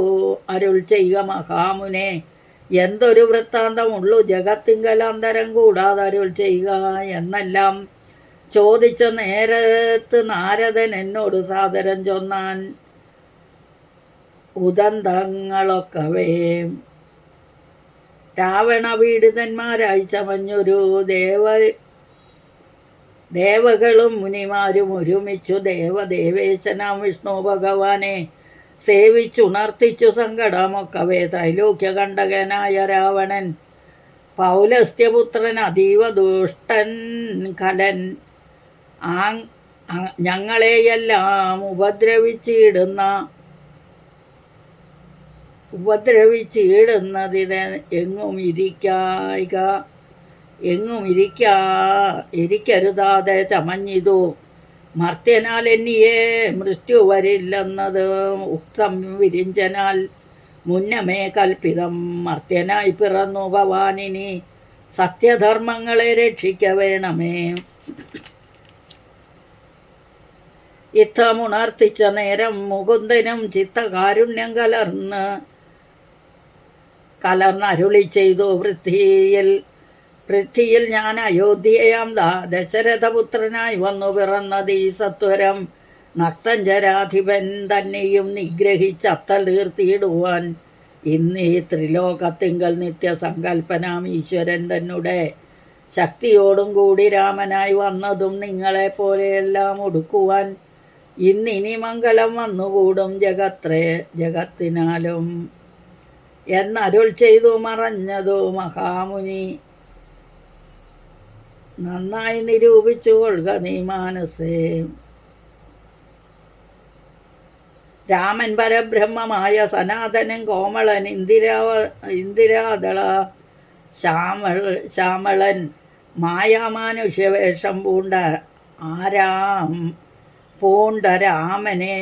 അരുൾ ചെയ്യുക മഹാമുനെ. എന്തൊരു വൃത്താന്തമുള്ളൂ ജഗത്തിങ്കലാന്തരം കൂടാതെ അരുൾ ചെയ്യുക എന്നെല്ലാം ചോദിച്ച നേരത്ത് നാരദൻ എന്നോട് സാദരം ചൊന്നാൻ ഉദന്തങ്ങളൊക്കവേ. രാവണ പീഡിതന്മാരായി ചമഞ്ഞൊരു ദേവകളും മുനിമാരും ഒരുമിച്ചു ദേവദേവേശനാം വിഷ്ണു ഭഗവാനെ സേവിച്ചുണർത്തിച്ചു സങ്കടമൊക്കവേ. ത്രൈലോക്യകണ്ഠകനായ രാവണൻ പൗലസ്ത്യപുത്രൻ അതീവ ദുഷ്ടൻ കലൻ ഞങ്ങളെയെല്ലാം ഉപദ്രവിച്ചിടുന്നതിന് ഇരിക്കരുതാതെ ചമഞ്ഞിതു. മർത്യനാൽ എന്നിയെ മൃത്യു വരില്ലെന്നത് ഉക്തം വിരിഞ്ചനാൽ മുന്നമേ കൽപ്പിതം. മർത്യനായി പിറന്നു ഭവാനിനി സത്യധർമ്മങ്ങളെ രക്ഷിക്ക വേണമേ. യുദ്ധമുണർത്തിച്ച നേരം മുകുന്ദനും ചിത്തകാരുണ്യം കലർന്നരുളി ചെയ്തു പൃഥ്വിയിൽ ഞാൻ അയോധ്യയാം ദശരഥപുത്രനായി വന്നു പിറന്നത് ഈ സത്വരം നക്തഞ്ചരാധിപൻ തന്നെയും നിഗ്രഹിച്ചത്തൽ തീർത്തിയിടുവാൻ ഇന്ന് ഈ ത്രിലോകത്തിങ്കൽ നിത്യസങ്കൽപ്പനാം ഈശ്വരൻ തന്നെ ശക്തിയോടും കൂടി രാമനായി വന്നതും നിങ്ങളെപ്പോലെയെല്ലാം ഒടുക്കുവാൻ ഇന്നിനി മംഗളം വന്നുകൂടും ജഗത്തിനാലും എന്നരുൾ ചെയ്തു മറഞ്ഞതു മഹാമുനി. നന്നായി നിരൂപിച്ചു കൊള്ളുക നീ മാനസേ. രാമൻ പരബ്രഹ്മമായ സനാതനൻ കോമളൻ ഇന്ദിരാദള ശ്യാമളൻ മായാമാനുഷ്യവേഷം പൂണ്ട രാമനെ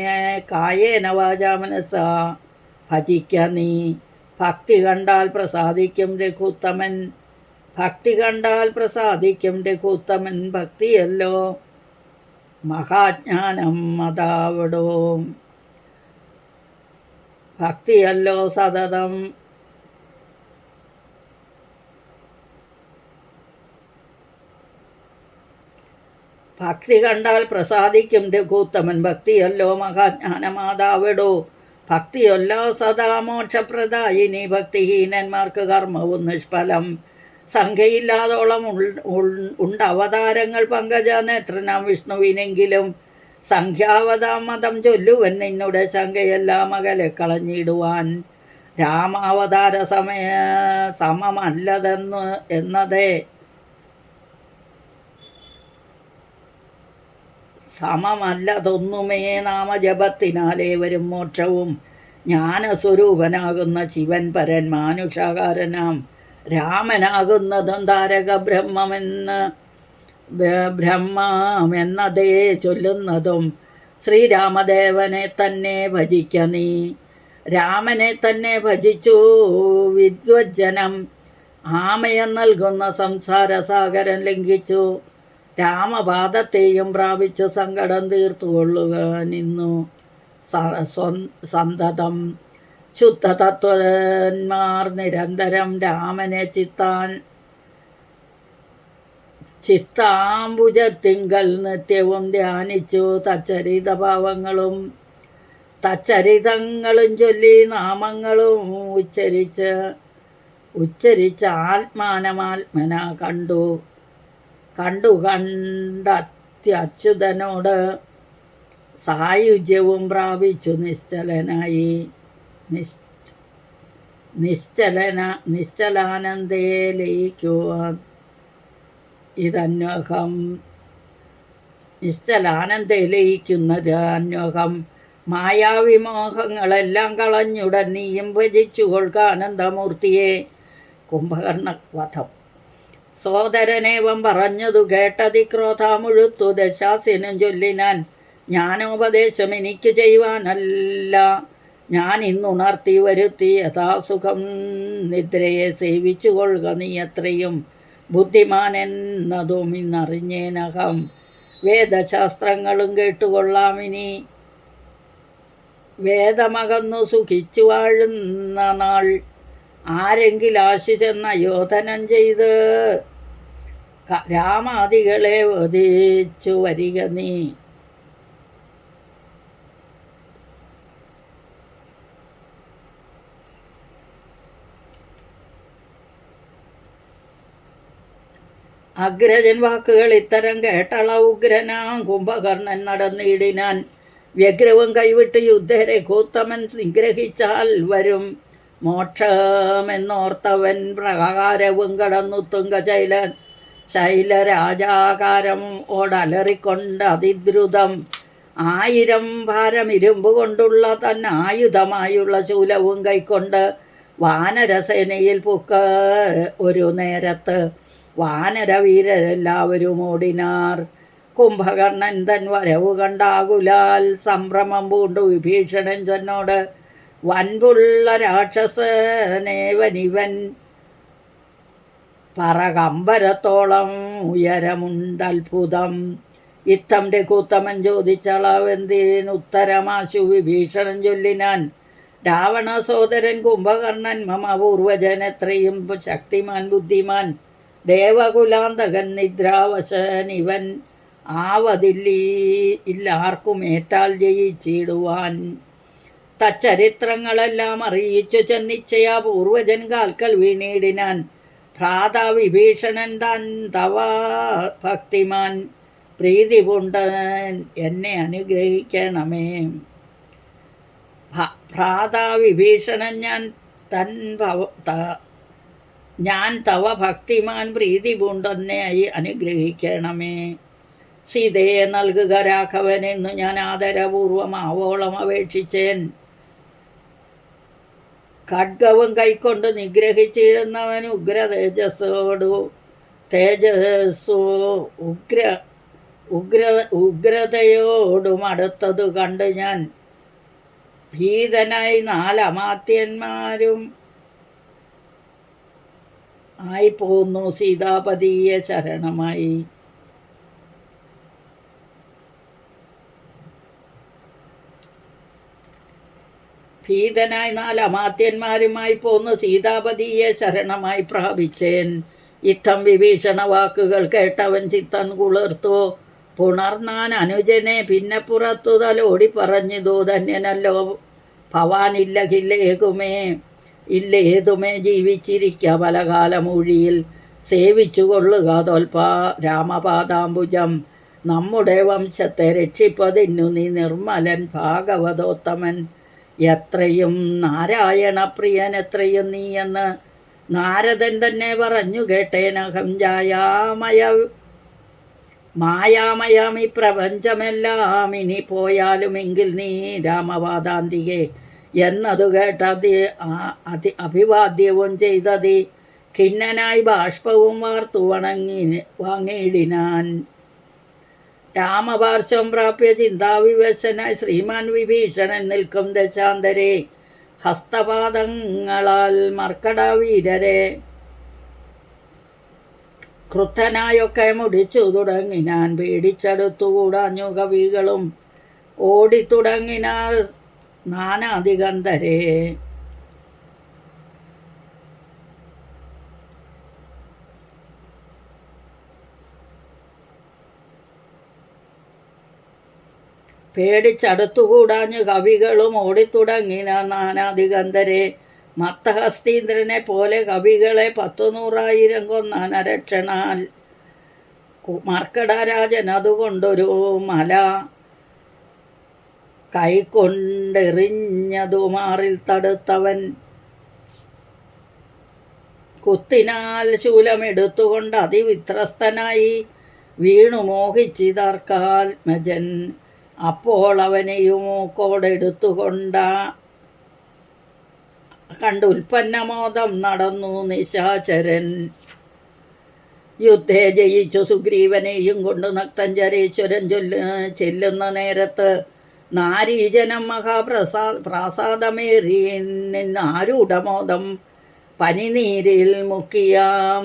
കായേന വാചാ മനസാ ഭജിക്ക നീ. ഭക്തി കണ്ടാൽ പ്രസാദിക്കും രഘുത്തമൻ ഭക്തിയല്ലോ മഹാജ്ഞാനം അതാവിടോ. ഭക്തിയല്ലോ സതതം ഭക്തി കണ്ടാൽ പ്രസാദിക്കും രഘുത്തമൻ ഭക്തിയല്ലോ മഹാജ്ഞാനമാതാവിടോ. ഭക്തിയല്ലോ സദാ മോക്ഷപ്രദായിനി. ഭക്തിഹീനന്മാർക്ക് കർമ്മവും നിഷ്ഫലം. സംഖ്യയില്ലാതോളം ഉണ്ടവതാരങ്ങൾ പങ്കജ നേത്രനാം വിഷ്ണുവിനെങ്കിലും സംഖ്യാവതാം മതം ചൊല്ലുവൻ നിന്നുടെ ശങ്കയെല്ലാം അകലെ കളഞ്ഞിടുവാൻ. രാമാവതാര സമമല്ലതൊന്നുമേ നാമജപത്തിനാലേ വരും മോക്ഷവും. ജ്ഞാനസ്വരൂപനാകുന്ന ശിവൻ പരൻ മാനുഷകാരനാം രാമനാകുന്നതും താരക ബ്രഹ്മമെന്നതേ ചൊല്ലുന്നതും ശ്രീരാമദേവനെ തന്നെ ഭജിക്ക നീ. രാമനെ തന്നെ ഭജിച്ചു വിദ്വജ്ജനം. ആമയം നൽകുന്ന സംസാരസാഗരം ലംഘിച്ചു. രാമപാദത്തെയും പ്രാപിച്ചു സങ്കടം തീർത്തുകൊള്ളുക നിന്നു സന്തതം. ശുദ്ധതത്വന്മാർ നിരന്തരം രാമനെ ചിത്താംബുജത്തിങ്കൽ നിത്യവും ധ്യാനിച്ചു. തച്ചരിതങ്ങളും ചൊല്ലി നാമങ്ങളും ഉച്ചരിച്ച് ആത്മാനമാത്മന കണ്ടത്യച്യുതനോട് സായുജ്യവും പ്രാപിച്ചു നിശ്ചലാനന്ദേ ലയിക്കുവാൻ ഇതന്വഹം. നിശ്ചലാനന്ദേ ലയിക്കുന്നത് അന്വഹം. മായാവിമോഹങ്ങളെല്ലാം കളഞ്ഞുടൻ നീയും ഭജിച്ചു കൊൾക്ക ആനന്ദമൂർത്തിയെ. കുംഭകർണവധം. സോദരനേവം പറഞ്ഞതു കേട്ടതിക്രോധാമുഴുത്തു ദശാസ്യനും ചൊല്ലിനാൻ. ജ്ഞാനോപദേശം എനിക്ക് ചെയ്യുവാനല്ല, ഞാൻ ഇന്നുണർത്തി വരുത്തി യഥാസുഖം നിദ്രയെ സേവിച്ചു കൊള്ളുക നീ എത്രയും ബുദ്ധിമാൻ എന്നതും ഇന്നറിഞ്ഞേനകം. വേദശാസ്ത്രങ്ങളും കേട്ടുകൊള്ളാമിനി, വേദമകന്നു സുഖിച്ചു വാഴുന്ന നാൾ. ആരെങ്കിലും ആശിച്ചെന്ന യോധനം ചെയ്ത് രാമാദികളെ വധിച്ചു വരിക നീ. അഗ്രജൻ വാക്കുകൾ ഇത്തരം കേട്ടള ഉഗ്രനാം കുംഭകർണൻ നടന്നിടിനാൻ. വ്യഗ്രവും കൈവിട്ട് യുദ്ധരെ കൂത്തമൻ നിഗ്രഹിച്ചാൽ വരും മോക്ഷമെന്നോർത്തവൻ പ്രകാരവും കടന്നു ശൈലരാജാകാരം ഓടലറിക്കൊണ്ട് അതിദ്രുതം. 1000 ഭാരം ഇരുമ്പ് കൊണ്ടുള്ള ആയുധമായുള്ള ശൂലവും കൈക്കൊണ്ട് വാനരസേനയിൽ പുക്ക ഒരു നേരത്ത് വാനരവീരരെല്ലാവരും ഓടിനാർ. കുംഭകർണൻ തൻ വരവ് കണ്ടാകുലാൽ സംഭ്രമം പൂണ്ടു വിഭീഷണൻ തന്നോട്, വൻപുള്ള രാക്ഷസനേവനിവൻ പറകമ്പരത്തോളം ഉയരമുണ്ടത്ഭുതം. ഇത്തം രഘുത്തമൻ ചോദിച്ചളവെന്തിനുത്തരമാശു വിഭീഷണൻ ചൊല്ലിനാൻ. രാവണ സോദരൻ കുംഭകർണൻ മമ പൂർവജനെത്രയും ശക്തിമാൻ ബുദ്ധിമാൻ. ദേവകുലാന്തകൻ നിദ്രാവശൻ ഇവൻ ആവതില്ലാർക്കും ഏറ്റാൽ ജയിച്ചിടുവാൻ. തച്ചരിത്രങ്ങളെല്ലാം അറിയിച്ചു ചെന്നിച്ചയാ പൂർവജൻ കാൽക്കൽ വീണിടിനാൻ. ഭ്രാതാ വിഭീഷണൻ താൻ തവ ഭക്തിമാൻ പ്രീതി പൂണ്ടൻ എന്നെ അനുഗ്രഹിക്കണമേ. ഭ്രാതാ വിഭീഷണൻ ഞാൻ തവ ഭക്തിമാൻ പ്രീതി പൂണ്ടെന്നെ അനുഗ്രഹിക്കണമേ. സീതയെ നൽകുക രാഘവനെന്നു ഞാൻ ആദരപൂർവം ആവോളം അപേക്ഷിച്ചേൻ. ഖഡ്ഗവും കൈക്കൊണ്ട് നിഗ്രഹിച്ചിടുന്നവൻ ഉഗ്രതയോടും അടുത്തതു കണ്ട് ഞാൻ ഭീതനായി 4 അമാത്യന്മാരും ആയിപ്പോന്നു സീതാപതിയെ ശരണമായി. ഭീതനായി 4 അമാത്യന്മാരുമായി പോന്നു സീതാപതിയെ ശരണമായി പ്രാപിച്ചേൻ. ഇത്തം വിഭീഷണ വാക്കുകൾ കേട്ടവൻ ചിത്തം കുളിർത്തു. പുണർന്നാൻ അനുജനെ പിന്നെ പുറത്തു തലോടി പറഞ്ഞിതോ, ധന്യനല്ലോ ഭവാനില്ലേതുമേ ജീവിച്ചിരിക്ക പലകാലമൂഴിയിൽ. സേവിച്ചു കൊള്ളുക രാമപാദാംബുജം. നമ്മുടെ വംശത്തെ രക്ഷിപ്പതിന്നു നീ നിർമ്മലൻ ഭാഗവതോത്തമൻ. എത്രയും നാരായണപ്രിയൻ എത്രയും നീ എന്ന് നാരദൻ തന്നെ പറഞ്ഞു കേട്ടേനഹം. മായാമയാമി പ്രപഞ്ചമെല്ലാം ഇനി പോയാലുമെങ്കിൽ നീ രാമപാദാന്തികെ എന്നതു കേട്ട അഭിവാദ്യവും ചെയ്തതി. ഖിന്നനായി ബാഷ്പവും വാർത്തു വാങ്ങിയിടിനാൻ. രാമപാർശ്വം പ്രാപ്യ ചിന്താവിവശനായി ശ്രീമാൻ വിഭീഷണൻ നിൽക്കും ദശാന്തരെ ഹസ്തപാദങ്ങളാൽ മർക്കടവീരരെ ക്രുദ്ധനായൊക്കെ മുടിച്ചു തുടങ്ങിനാൻ. പേടിച്ചടുത്തുകൂടാഞ്ഞു കവികളും ഓടിത്തുടങ്ങിനാർ നാനാദിഗന്ധരെ. പേടിച്ചടുത്തുകൂടാഞ്ഞു കവികളും ഓടിത്തുടങ്ങിന നാനാദിഗന്ധരെ. മത്തഹസ്തീന്ദ്രനെ പോലെ കവികളെ 100,000 കൊന്നാൻ അരക്ഷണാൽ. മർക്കടരാജൻ അതുകൊണ്ടൊരു മല കൈക്കൊണ്ടെറിഞ്ഞതു മാറിൽ തടുത്തവൻ. കുത്തിനാൽ ശൂലമെടുത്തുകൊണ്ട് അതിവിത്രസ്തനായി വീണു മോഹിച്ചിതർക്കാത്മജൻ. അപ്പോൾ അവനെയും കോടെടുത്തുകൊണ്ട കണ്ടുൽപ്പന്നമോദം നടന്നു നിശാചരൻ. യുദ്ധേ ജയിച്ചു സുഗ്രീവനെയും കൊണ്ട് നക്തഞ്ചരേശ്വരൻ ചെല്ലുന്ന നേരത്ത് നാരീജനം പ്രാസാദമേറി നിന്നാരൂഢമോദം പനിനീരിൽ മുക്കിയ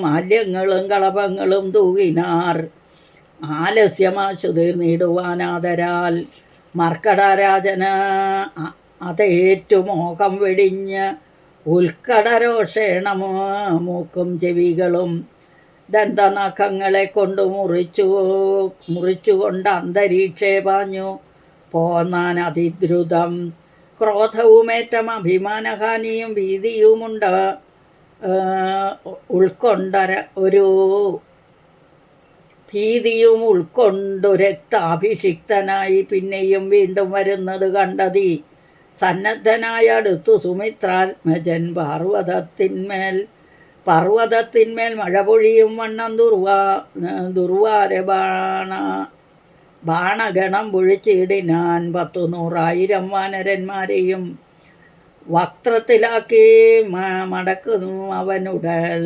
മാല്യങ്ങളും കളഭങ്ങളും തൂകിനാർ. ആലസ്യമാശു തീർന്നിടുവാനാദരാൽ മർക്കടരാജന് അതേറ്റു മോഹം വെടിഞ്ഞ് ഉൽക്കടരോഷേണ മൂക്കും ചെവികളും ദന്തനഖങ്ങളെ കൊണ്ട് മുറിച്ചുകൊണ്ട് അന്തരീക്ഷേ പാഞ്ഞു പോന്നാൻ അതിദ്രുതം. ക്രോധവുമേറ്റം അഭിമാനഹാനിയും ഭീതിയുമുണ്ട് ഭീതിയും ഉൾക്കൊണ്ടു രക്താഭിഷിക്തനായി പിന്നെയും വീണ്ടും വരുന്നത് കണ്ടതി സന്നദ്ധനായ അടുത്തു സുമിത്രാത്മജൻ. പർവ്വതത്തിന്മേൽ മഴ പൊഴിയും വണ്ണം ദുർവാര ബാണഗണം പൊഴിച്ചിടിനാൻ. 100,000 വാനരന്മാരെയും വക്ത്രത്തിലാക്കി മടക്കും അവനുടൻ.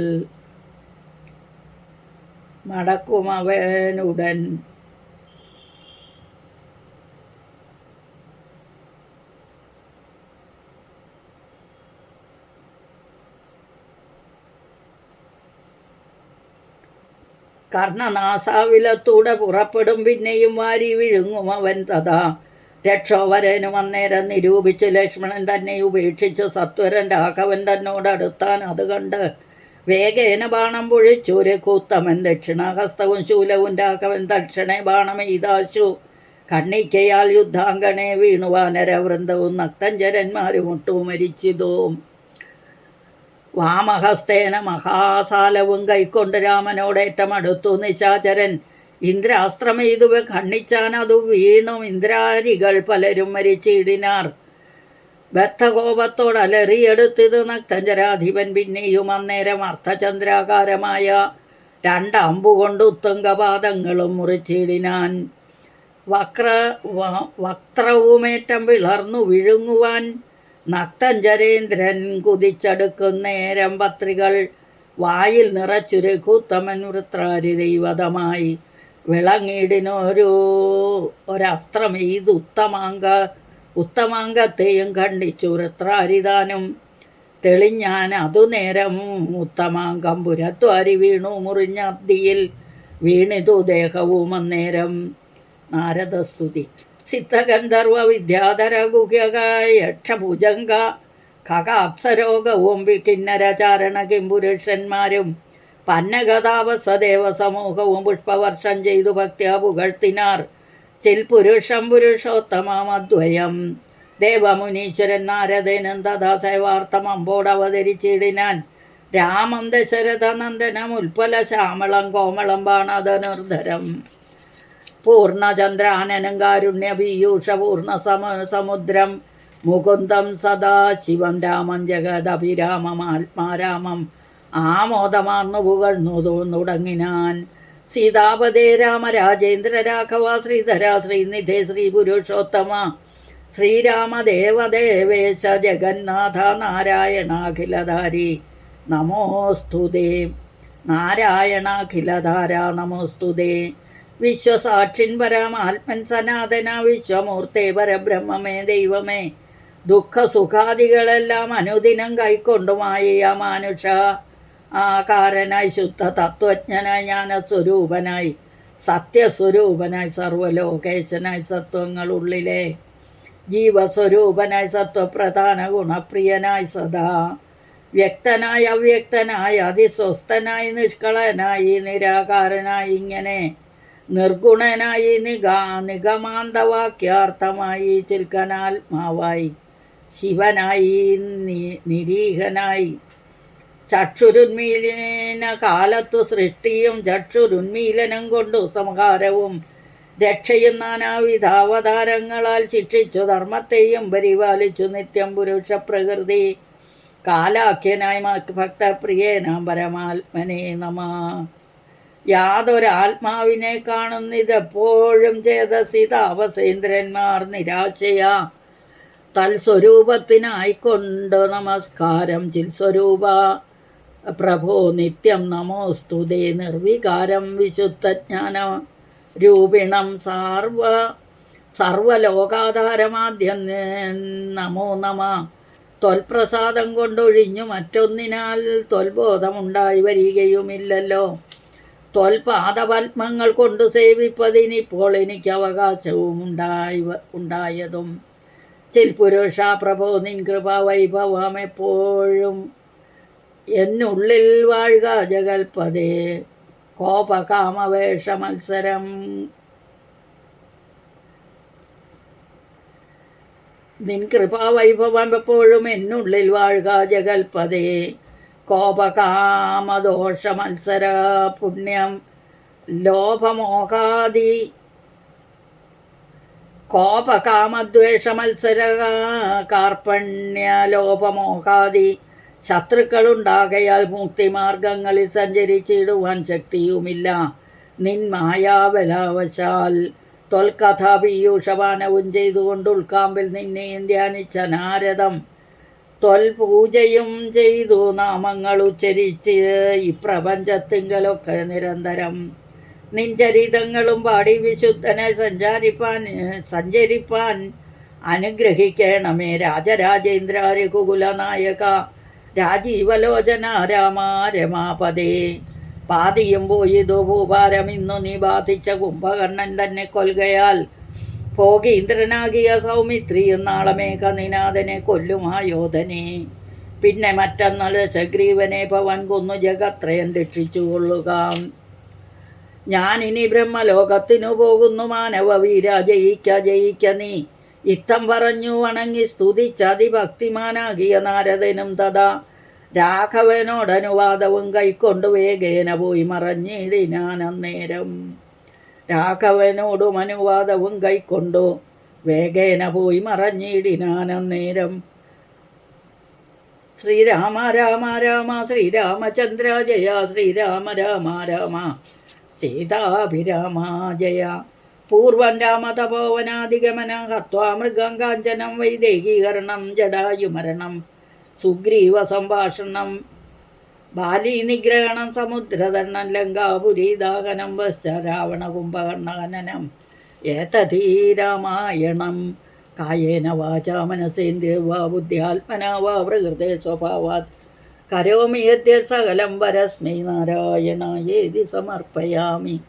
കർണനാസാവിലത്തൂടെ പുറപ്പെടും പിന്നെയും വാരി വിഴുങ്ങും അവൻ. തഥാ രക്ഷോവരനും അന്നേരം നിരൂപിച്ച് ലക്ഷ്മണൻ തന്നെ ഉപേക്ഷിച്ച് സത്വരൻ രാഘവൻ തന്നോടടുത്താൻ. അത് കണ്ട് വേഗേന ബാണം പൊഴിച്ചു രഘുത്തമൻ. ദക്ഷിണഹസ്തവും ശൂലവും രാഘവൻ തക്ഷണേ ബാണമെയ്താശു. കണ്ണിക്കയാൽ യുദ്ധാങ്കണേ വീണു വാനരവൃന്ദവും നക്തഞ്ചരന്മാരും ഒട്ടു മരിച്ചിതോ. വാമഹസ്തേന മഹാസാലവും കൈക്കൊണ്ട് രാമനോടേറ്റമടുത്തു നിശാചരൻ. ഇന്ദ്രാസ്ത്രമെയ്തു ഖണ്ഡിച്ചാൻ അതു വീണും ഇന്ദ്രാരികൾ പലരും മരിച്ചിടിനാർ. ബദ്ധകോപത്തോടലറിയെടുത്തിത് നക്തഞ്ചരാധിപൻ. പിന്നെയും അന്നേരം അർത്ഥചന്ദ്രാകാരമായ 2 അമ്പുകൊണ്ട് ഉത്തുംഗപാദങ്ങളും മുറിച്ചിടിനാൻ. വക്ത്രവുമേറ്റം വിളർന്നു വിഴുങ്ങുവാൻ നക്തഞ്ചരേന്ദ്രൻ കുതിച്ചടുക്കുന്നേരം പത്രികൾ വായിൽ നിറച്ചു രഘുത്തമൻ വൃത്രാരി ദൈവതമായി ഒരസ്ത്രമെയ്ത് ഉത്തമാംഗത്തെയും ഖണ്ഡിച്ചു. വൃത്രാരിതാനും തെളിഞ്ഞാൻ അതുനേരം ഉത്തമാംഗം പുരത്വാരി വീണു മുറിഞ്ഞ അബ്ദിയിൽ വീണിതു ദേഹവും അന്നേരം. നാരദസ്തുതി. സിദ്ധഗന്ധർവ വിദ്യാധര ഗുഹ്യകായ യക്ഷഭുജംഗ ഖഗാപ്സരോഗവും കിന്നരചാരണ കിംപുരുഷന്മാരും പന്നഗതാപസദേവ സമൂഹവും പുഷ്പവർഷം ചെയ്തു ഭക്ത്യാ പുകഴ്ത്തിനാർ. പുരുഷോത്തമദ്വയം ദേവമുനീശ്വരൻ നാരദനും തഥാ സേവാർത്ഥം അമ്പോടവതരിച്ചിടിനാൻ. രാമം ദശരഥ നന്ദനം ഉൽപ്പല ശ്യാമളം കോമളം ബാണധനുർധരം പൂർണ്ണചന്ദ്രാനനം കാരുണ്യ പീയൂഷ പൂർണ്ണ സമുദ്രം മുകുന്ദം സദാശിവം രാമം ജഗദഭിരാമമാത്മാരാമം ആമോദമാർന്നു പുകഴ്ന്നു തുടങ്ങിനാൻ. സീതാപതേ രാമരാജേന്ദ്ര രാഘവ ശ്രീധര ശ്രീനിധേ ശ്രീ പുരുഷോത്തമ ശ്രീരാമദേവദേവേശ ജഗന്നാഥ നാരായണാഖിലധാരി നമോസ്തുതേ. നാരായണാഖിലധാര നമോസ്തുതേ. വിശ്വസാക്ഷിൻ പരമാത്മൻ സനാതന വിശ്വമൂർത്തേ പരബ്രഹ്മമേ ദൈവമേ ദുഃഖസുഖാദികളെല്ലാം അനുദിനം കൈക്കൊണ്ടുമായ മാനുഷ ആകാരനായി ശുദ്ധ തത്വജ്ഞനായി ജ്ഞാനസ്വരൂപനായി സത്യസ്വരൂപനായി സർവലോകേശനായി സത്വങ്ങളുള്ളിലെ ജീവസ്വരൂപനായി സത്വപ്രധാന ഗുണപ്രിയനായി സദാ വ്യക്തനായി അവ്യക്തനായി അതിസ്വസ്ഥനായി നിഷ്കളനായി നിരാകാരനായി ഇങ്ങനെ നിർഗുണനായി നിഗമാന്തവാക്യാർത്ഥമായി ചിൽക്കനാത്മാവായി ശിവനായി നിരീഹനായി ചക്ഷുരുന്മീലന കാലത്തു സൃഷ്ടിയും ചക്ഷുരുന്മീലനം കൊണ്ടു സംഹാരവും രക്ഷയും നാനാവിധാവതാരങ്ങളാൽ ശിക്ഷിച്ചു ധർമ്മത്തെയും പരിപാലിച്ചു നിത്യം പുരുഷ പ്രകൃതി കാലാഖ്യനായി ഭക്തപ്രിയേനാം പരമാത്മനെ നമ. യാതൊരാത്മാവിനെ കാണുന്നിതെപ്പോഴും ചേതസി താപസേന്ദ്രന്മാർ നിരാശയാ തൽസ്വരൂപത്തിനായിക്കൊണ്ട് നമസ്കാരം ചിൽസ്വരൂപ പ്രഭോ നിത്യം നമോസ്തുതേ നിർവികാരം വിശുദ്ധജ്ഞാന രൂപിണം സർവലോകാധാരമാദ്യം നമോ നമ. ത്വൽപ്രസാദം കൊണ്ടൊഴിഞ്ഞു മറ്റൊന്നിനാൽ ത്വൽബോധമുണ്ടായി വരികയുമില്ലല്ലോ. ത്വൽപാദപത്മങ്ങൾ കൊണ്ട് സേവിപ്പതിനിപ്പോൾ എനിക്ക് അവകാശവും ഉണ്ടായതും ചിൽപുരുഷ പ്രഭോ നിൻ കൃപാവൈഭവം എപ്പോഴും എന്നുള്ളിൽ വാഴുക ജഗൽപദേ. കോപകാമവേഷ മത്സരം നിൻ കൃപാവൈഭവം എപ്പോഴും എന്നുള്ളിൽ വാഴുക ജഗൽപദേ. കോപകാമദോഷ മത്സര പുണ്യം ലോഭമോഹാദി കോപകാമദ്വേഷമത്സര കാർപ്പണ്യ ലോപമോഹാദി ശത്രുക്കളുണ്ടാകയാൽ മുക്തിമാർഗങ്ങളിൽ സഞ്ചരിച്ചിടുവാൻ ശക്തിയുമില്ല. നിൻ മായാബലാവശാൽ ത്വൽകഥാപീയൂഷപാനവും ചെയ്തുകൊണ്ട് ഉൾക്കാമ്പിൽ നിന്നെയും ധ്യാനിച്ച നാരദം ത്വൽപൂജയും ചെയ്തു നാമങ്ങൾ ഉച്ചരിച്ച് ഈ പ്രപഞ്ചത്തിങ്കലൊക്കെ നിരന്തരം നിൻ ചരിതങ്ങളും പാടി വിശുദ്ധനെ സഞ്ചരിപ്പാൻ അനുഗ്രഹിക്കണമേ. രാജരാജേന്ദ്ര രഘുകുലനായക രാജീവലോചന രാമ രമാപദേ. പാതിയും പോയിതു ഭൂഭാരം ഇന്നു നീ ബാധിച്ച കുംഭകർണൻ തന്നെ കൊൽകയാൽ ഭോഗീന്ദ്രനാകിയ സൗമിത്രിയും നാളെ മേഘനിനാഥനെ കൊല്ലുമായോധനെ. പിന്നെ മറ്റന്നാൾ ദശഗ്രീവനെ പവൻ കൊന്നു ജഗത്രയൻ രക്ഷിച്ചു കൊള്ളുക. ഞാനിനി ബ്രഹ്മലോകത്തിനു പോകുന്നു മാനവ വീര ജയിക്ക നീ. ഇത്തം പറഞ്ഞു വണങ്ങി സ്തുതിച്ച അതിഭക്തിമാനാകിയ നാരദനും തഥാ രാഘവനോടനുവാദവും കൈക്കൊണ്ടു വേഗേന പോയി മറഞ്ഞിടിനാൻ അന്നേരം. രാഘവനോടും അനുവാദവും കൈക്കൊണ്ടു വേഗേന പോയി മറഞ്ഞിടിനാൻ അന്നേരം. ശ്രീരാമ രാമ രാമ ശ്രീരാമചന്ദ്ര ജയ ശ്രീരാമ രാമ രാമ സീതാഭിരാമ ജയ. പൂർവം രാമതപോവനാധിഗമനം ഹത്വാ മൃഗം കാഞ്ചനം വൈദേഹീകരണം ജടായുമരണം സുഗ്രീവ സംഭാഷണം ബാലീനിഗ്രഹണം സമുദ്രതരണം ലങ്കാപുരീദാഹനം വശ്ച രാവണ കുംഭകർണഹനനം ഏതധീ രാമായണം. കായേന വാചാ മനസേന്ദ്രിയർവാ ബുദ്ധ്യാത്മനാ വാ പ്രകൃതേ സ്വഭാവാത് കരോമി യദ്യത് സകലം പരസ്മൈ നാരായണായേതി സമർപ്പയാമി.